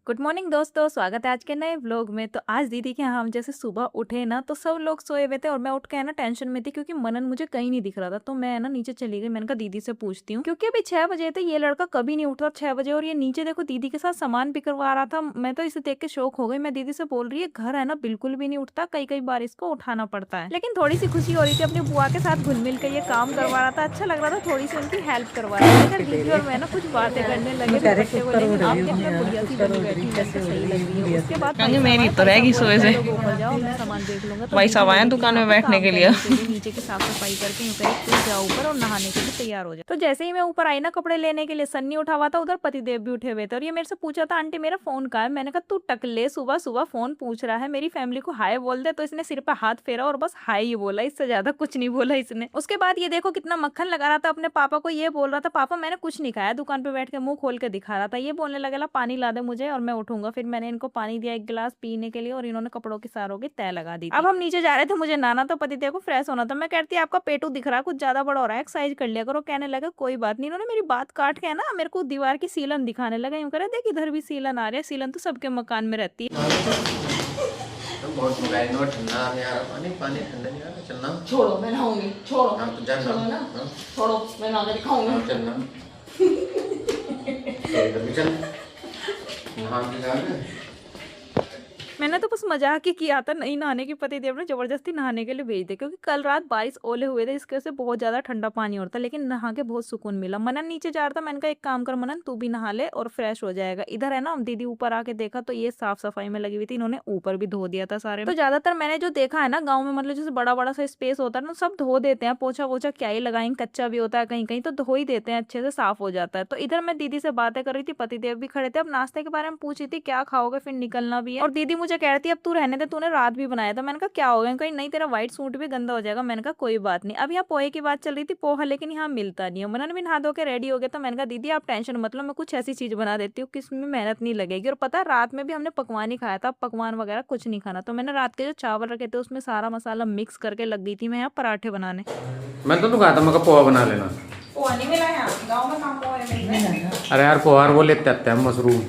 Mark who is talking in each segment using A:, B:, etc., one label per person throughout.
A: Good morning दोस्तों, स्वागत है आज के नए व्लॉग में। तो आज दीदी के यहाँ हम जैसे सुबह उठे ना तो सब लोग सोए हुए थे और मैं उठ के है ना टेंशन में थी क्योंकि मनन मुझे कहीं नहीं दिख रहा था। तो मैं है ना नीचे चली गई, मैंने कहा दीदी से पूछती हूँ क्योंकि अभी 6 बजे थे, ये लड़का कभी नहीं उठता 6 बजे। और ये नीचे देखो दीदी के साथ सामान भी करवा रहा था। मैं तो इसे देख के शौक हो गई। मैं दीदी से बोल रही है घर है ना बिल्कुल भी नहीं उठता, कई कई बार इसको उठाना पड़ता है। लेकिन थोड़ी सी खुशी हो रही थी, अपनी बुआ के साथ घुल मिल के ये काम करवा रहा था, अच्छा लग रहा था, थोड़ी सी उनकी हेल्प करवा रहा था। दीदी और मैं ना कुछ बातें करने लगे दुपट्टे को लेकर। आप क्या मैं बुढ़िया सी बनी बैठी, मैं तो सही लग रही है। उसके बाद
B: क्योंकि मेरी तो रहेगी सोए से
A: ऊपर जाओ, मैं सामान देख लूंगा। तो
B: भाई साहब आए दुकान में बैठने के लिए।
A: नीचे की साफ सफाई करके यूं कहे तू जाओ ऊपर और नहाने के लिए तैयार हो जाए। तो जैसे ही मैं ऊपर आई ना कपड़े लेने के लिए, सन्नी उठा हुआ था, उधर पतिदेव भी उठे हुए थे और ये मेरे से पूछा था आंटी मेरा फोन कहाँ है। मैंने कहा तू टकले सुबह सुबह फोन पूछ रहा है, मेरी फैमिली को हाय बोल दे। तो इसने सिर पे हाथ फेरा और बस हाय ही बोला, इससे ज्यादा कुछ नहीं बोला इसने। उसके बाद ये देखो कितना मक्खन लगा रहा था अपने पापा को। ये बोल रहा था पापा मैंने कुछ नहीं खाया, दुकान पे बैठ के मुंह खोल के दिखा रहा था। ये बोलने लगा पानी ला दे मुझे और मैं उठूंगा। फिर मैंने इनको पानी दिया एक गिलास पीने के लिए और इन्होंने कपड़ों की सारों की तय लगा दी। अब हम नीचे जा रहे थे, मुझे नहाना तो पतिदेव को फ्रेश होना था। मैं कहती आपका पेटू दिख रहा है कुछ ज्यादा बड़ा हो रहा है, एक्सरसाइज कर लिया करो। कहने लगा कोई बात नहीं। इन्होंने मेरी बात काट के ना मेरे को दीवार की सीलन दिखाने लगा। यूं करे देख इधर भी सीलन आ रही है, सीलन तो सबके मकान में रहती है।
C: बहुत मंगाई नोट ठंडा नहीं आ रहा, पानी पानी ठंडा नहीं आ रहा। चलना
D: छोड़ो, मैं नहाऊंगी। छोड़ो
C: हाँ तो जाना
D: छोड़ो ना, छोड़ो मैं नहा के दिखाऊंगी।
C: हाँ, चलना इधर भी चल नहा के जा रहे हैं।
A: मैंने तो बस मजाक ही किया था, नहीं नहाने की। पतिदेव ने जबरदस्ती नहाने के लिए भेज दिया क्योंकि कल रात बारिश ओले हुए थे, इसकी वजह से बहुत ज्यादा ठंडा पानी होता। लेकिन नहा के बहुत सुकून मिला। मनन नीचे जा रहा था, मैंने कहा एक काम कर मनन तू भी नहा ले और फ्रेश हो जाएगा। इधर है ना दीदी ऊपर आके देखा तो ये साफ सफाई में लगी हुई थी, इन्होंने ऊपर भी धो दिया था सारे। तो ज्यादातर मैंने जो देखा है ना गाँव में, मतलब जैसे बड़ा बड़ा सा स्पेस होता है ना, सब धो देते हैं। पोछा वोछा क्या ही लगाएंगे, कच्चा भी होता है कहीं कहीं तो धो ही देते हैं, अच्छे से साफ हो जाता है। तो इधर मैं दीदी से बातें कर रही थी, पतिदेव भी खड़े थे। अब नाश्ते के बारे में पूछ रही थी क्या खाओगे, फिर निकलना भी है। और दीदी मुझे कह रही थी अब तू रहने दे, तूने रात भी बनाया था। मैंने कहा क्या हो गया, कहीं नहीं तेरा व्हाइट सूट भी गंदा हो जाएगा। मैंने कहा कोई बात नहीं। अब यहाँ पोहे की बात चल रही थी, पोहा लेकिन यहाँ मिलता नहीं है। मनन भी नहा धो के रेडी हो गया। तो मैंने कहा दीदी आप टेंशन मत लो, मैं कुछ ऐसी चीज बना देती हूँ कि इसमें मेहनत नहीं लगेगी। और पता रात में भी हमने पकवान ही खाया था, पकवान वगैरह कुछ नहीं खाना। तो मैंने रात के जो चावल रखे थे उसमें सारा मसाला मिक्स करके लग गई थी मैं यहाँ पराठे बनाने।
C: मैं तो कहा था मैं पोहा बना लेना।
A: पोहा नहीं मिला यहाँ गाँव में, कहाँ पोहा मिलते।
C: अरे यार पोहा वो लेते आते हैं मशरूम,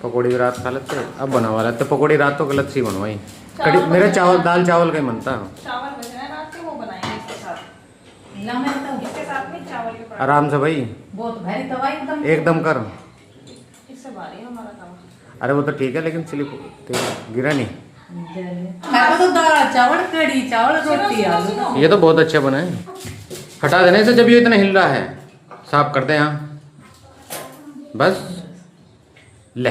C: पकौड़ी भी रात खा लेते। अब बनवा लेते पकौड़ी, रात तो गलत सी बनवाई। कड़ी मेरा चावल दाल चावल का ही बनता है।
A: चावल बच रहे हैं रात के, वो बनाएंगे इसके साथ।
D: ना मैं तो
A: इसके साथ में चावल के पराठे।
C: आराम से भाई,
D: बहुत भारी दवाई एकदम
C: एकदम कर।
A: इससे भारी है हमारा काम।
C: अरे वो तो ठीक है लेकिन स्लिप गिरा नहीं।
D: मैं तो दाल चावल कड़ी चावल रोटी आलू।
C: ये तो बहुत अच्छे बने हैं। हटा देने से जब ये इतना हिल रहा है, साफ कर दे यहाँ बस। ले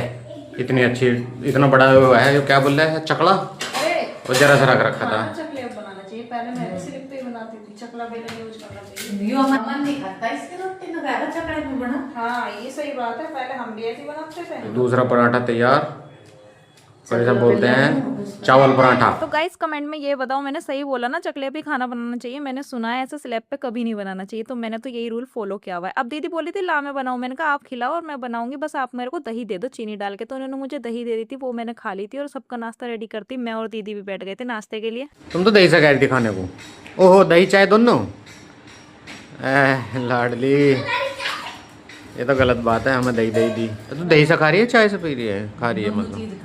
C: इतनी अच्छी, इतना बड़ा है क्या बोल रहा है चकला, वो जरा सा रखा था।
A: चकले अब बनाना चाहिए, पहले मैं सिर्फ पे बनाती थी, चकला बेलन यूज करना चाहिए।
D: यो मन नहीं खाता इसकी रोटी ना ज्यादा चकड़े में बना।
A: हाँ ये सही बात है, पहले हम भी ऐसे ही बनाते थे।
C: दूसरा पराठा तैयार, और ऐसा बोलते हैं चावल पराठा।
A: तो गाइस कमेंट में ये बताओ मैंने सही बोला ना, चकले पे खाना बनाना चाहिए। मैंने सुना है ऐसा स्लैब पे कभी नहीं बनाना चाहिए, तो मैंने तो यही रूल फॉलो किया हुआ है। अब दीदी बोली थी ला मैं बनाऊं, मैंने कहा आप खिलाओ और मैं बनाऊंगी, बस आप मेरे को दही दे दो चीनी डाल के। तो उन्होंने मुझे दही दे दी थी, वो मैंने खा ली थी और सबका नाश्ता रेडी करती। मैं और दीदी भी बैठ गए थे नाश्ते के लिए।
C: तुम तो दही से कह रही थी खाने को। ओहो दही चाय दोनों, लाडली ये तो गलत बात है, हमें दही दही दी। तो दही से खा रही है चाय से पी रही है, खा रही है मतलब।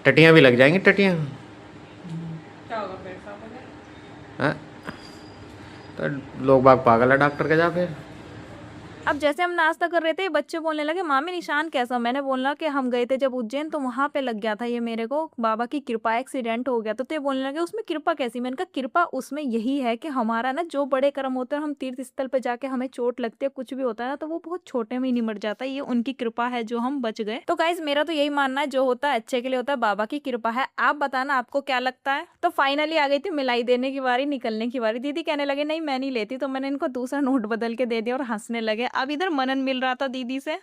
C: टटियाँ भी लग जाएंगी टटियाँ। हाँ? तो लोग बाग पागल है डॉक्टर के जा फिर।
A: अब जैसे हम नाश्ता कर रहे थे बच्चे बोलने लगे मामी निशान कैसा। मैंने बोला कि हम गए थे जब उज्जैन तो वहां पे लग गया था ये मेरे को, बाबा की कृपा, एक्सीडेंट हो गया। तो ते बोलने लगे उसमें कृपा कैसी। मैंने कहा कृपा उसमें यही है कि हमारा ना जो बड़े कर्म होते हैं, हम तीर्थ स्थल पे जाके हमें चोट लगती है कुछ भी होता है ना, तो वो बहुत छोटे में ही निमट जाता है। ये उनकी कृपा है जो हम बच गए। तो गाइज मेरा तो यही मानना है जो होता है अच्छे के लिए होता है, बाबा की कृपा है। आप बताना आपको क्या लगता है। तो फाइनली आ गई थी मिलाई देने की बारी, निकलने की बारी। दीदी कहने लगे नहीं मैं नहीं लेती, तो मैंने इनको दूसरा नोट बदल के दे दिया और हंसने लगे। अब इधर मनन मिल रहा था दीदी से।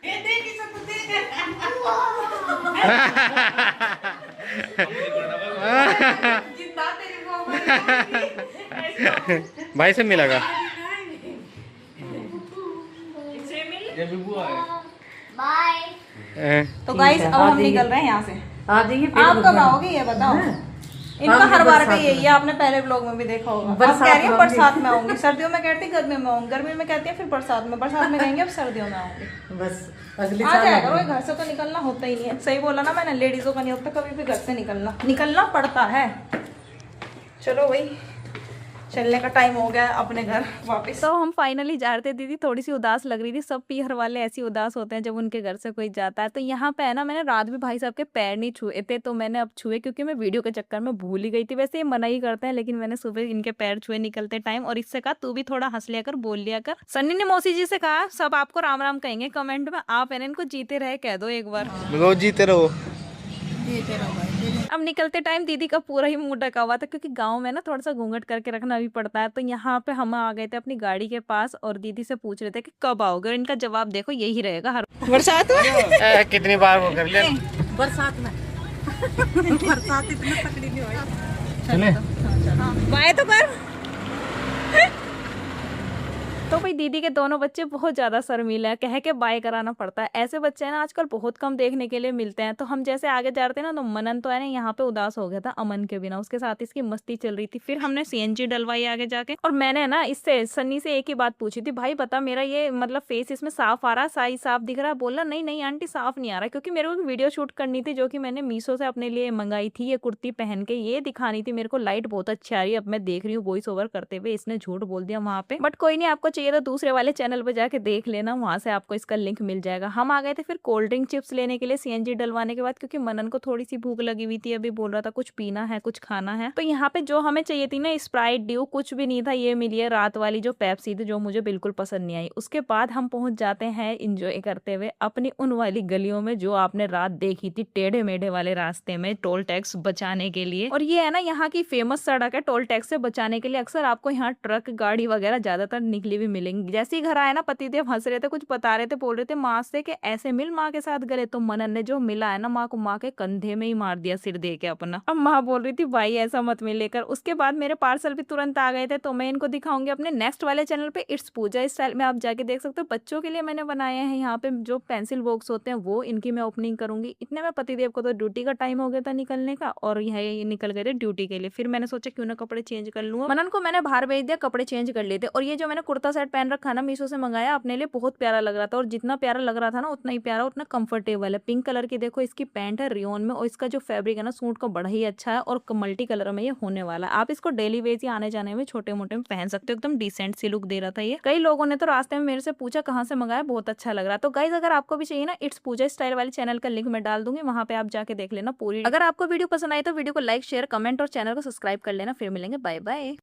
C: भाई से मिलेगा।
A: तो गाइस अब हम निकल रहे हैं यहाँ से।
D: आ जाइए
A: आप कब आओगे ये बताओ। इनका
D: हम
A: हर बार का
D: बरसात
A: यही है, आपने पहले ब्लॉग में भी देखा होगा। अब
D: बरसात
A: कह रही है
D: में
A: बरसात में आऊंगी, सर्दियों में कहती गर्मी में आऊंगी, गर्मी में कहती है फिर बरसात में कहेंगे अब सर्दियों में आऊंगी।
D: बस अगले
A: आ
D: साल
A: जाया करो, घर से तो निकलना होता ही नहीं है। सही बोला ना मैंने, लेडीजों का नहीं होता कभी भी घर से निकलना पड़ता है। चलो भाई, चलने का टाइम हो गया अपने घर वापस। तो हम फाइनली जा रहे थे। दीदी थोड़ी सी उदास लग रही थी। सब पीहर वाले ऐसी उदास होते हैं जब उनके घर से कोई जाता है। तो यहाँ पे है ना, मैंने रात भी भाई साहब के पैर नहीं छुए थे, तो मैंने अब छुए क्योंकि मैं वीडियो के चक्कर में भूल ही गई थी। वैसे ये मना ही करते हैं, लेकिन मैंने सुबह इनके पैर छुए निकलते टाइम, और इससे कहा तू भी थोड़ा हंस लिया कर, बोल लिया कर। सन्नी ने मौसी जी से कहा सब आपको राम राम कहेंगे कमेंट में, आप है ना इनको जीते रहे कह दो एक बार।
E: जीते रहो।
A: अब निकलते टाइम दीदी का पूरा ही मुंह ढका हुआ था, क्योंकि गांव में ना थोड़ा सा घूंघट करके रखना भी पड़ता है। तो यहाँ पे हम आ गए थे अपनी गाड़ी के पास और दीदी से पूछ रहे थे कि कब आओगे, और इनका जवाब देखो यही रहेगा हर बरसात में।
C: कितनी बार वो कर लिया।
D: बरसात में बरसात इतना तकड़ी नहीं हुई।
C: चले
A: बाय तो कर। तो भाई दीदी के दोनों बच्चे बहुत ज्यादा शर्मीले हैं, कह के बाय कराना पड़ता है। ऐसे बच्चे है ना आजकल बहुत कम देखने के लिए मिलते हैं। तो हम जैसे आगे जा रहे थे ना, तो मनन तो है ना यहाँ पे उदास हो गया था अमन के बिना, उसके साथ इसकी मस्ती चल रही थी। फिर हमने सीएनजी डलवाई आगे जाके, और मैंने ना इससे सन्नी से एक ही बात पूछी थी, भाई बता मेरा ये मतलब फेस इसमें साफ आ रहा है, साइज साफ दिख रहा है? बोला नहीं नहीं आंटी साफ नहीं आ रहा, क्योंकि मेरे को एक वीडियो शूट करनी थी जो कि मैंने मीशो से अपने लिए मंगाई थी। ये कुर्ती पहन के ये दिखानी थी मेरे को, लाइट बहुत अच्छी आ रही है। अब मैं देख रही हूँ वॉइस ओवर करते हुए इसने झूठ बोल दिया वहां पे। बट कोई नहीं, आपको चाहिए तो दूसरे वाले चैनल पे जाके देख लेना, वहां से आपको इसका लिंक मिल जाएगा। हम आ गए थे फिर कोल्ड ड्रिंक चिप्स लेने के लिए सीएनजी डलवाने के बाद, क्योंकि मनन को थोड़ी सी भूख लगी हुई थी। अभी बोल रहा था कुछ पीना है, कुछ खाना है। तो यहाँ पे जो हमें चाहिए थी ना स्प्राइट ड्यू, कुछ भी नहीं था। ये मिली है रात वाली जो पेप्सी थी, जो मुझे बिल्कुल पसंद नहीं आई। उसके बाद हम पहुंच जाते हैं इंजॉय करते हुए अपनी उन वाली गलियों में जो आपने रात देखी थी, टेढ़े मेढ़े वाले रास्ते में टोल टैक्स बचाने के लिए। और ये है ना यहाँ की फेमस सड़क है टोल टैक्स से बचाने के लिए। अक्सर आपको यहाँ ट्रक गाड़ी वगैरह ज्यादातर निकली हुई मिलेंगी। जैसे ही घर आए ना, पतिदेव हंस रहे थे, कुछ बता रहे थे, बोल रहे थे माँ से कि ऐसे मिल माँ के साथ गले। तो मनन ने जो मिला है ना माँ को, माँ के कंधे में ही मार दिया सिर दे के अपना। अब माँ बोल रही थी भाई ऐसा मत मिलेकर। उसके बाद मेरे पार्सल भी तुरंत आ गए थे, तो मैं इनको दिखाऊंगी अपने नेक्स्ट वाले चैनल पे, इट्स पूजा स्टाइल में। आप जाके देख सकते हो। बच्चों के लिए मैंने बनाए हैं यहाँ पे जो पेंसिल बॉक्स होते हैं, वो इनकी मैं ओपनिंग करूंगी। इतने में पतिदेव को तो ड्यूटी का टाइम हो गया था निकलने का, और यह निकल गए थे ड्यूटी के लिए। फिर मैंने सोचा क्यों ना कपड़े चेंज कर लूँ। मनन को मैंने बाहर भेज दिया, कपड़े चेंज कर लेते। और ये जो मैंने कुर्ता सेट पहन रखा ना, मीशो से मंगाया अपने लिए, बहुत प्यारा लग रहा था। और जितना प्यारा लग रहा था ना, उतना ही प्यारा, उतना कंफर्टेबल है। पिंक कलर की देखो इसकी पैंट है रियोन में, और इसका जो फैब्रिक है ना सूट का बड़ा ही अच्छा है, और मल्टी कलर में ये होने वाला है। आप इसको डेली वेज ही आने जाने में छोटे मोटे में पहन सकते हो। एकदम डिसेंट सी लुक दे रहा था ये। कई लोगों ने तो रास्ते में मेरे से पूछा कहाँ से मंगाया, बहुत अच्छा लग रहा। तो गाइज अगर आपको भी चाहिए ना, इट्स पूजा स्टाइल वाले चैनल का लिंक मैं डाल दूंगी, वहां पे आप जाके देख लेना पूरी। अगर आपको वीडियो पसंद आई तो वीडियो को लाइक शेयर कमेंट और चैनल को सब्सक्राइब कर लेना। फिर मिलेंगे, बाय बाय।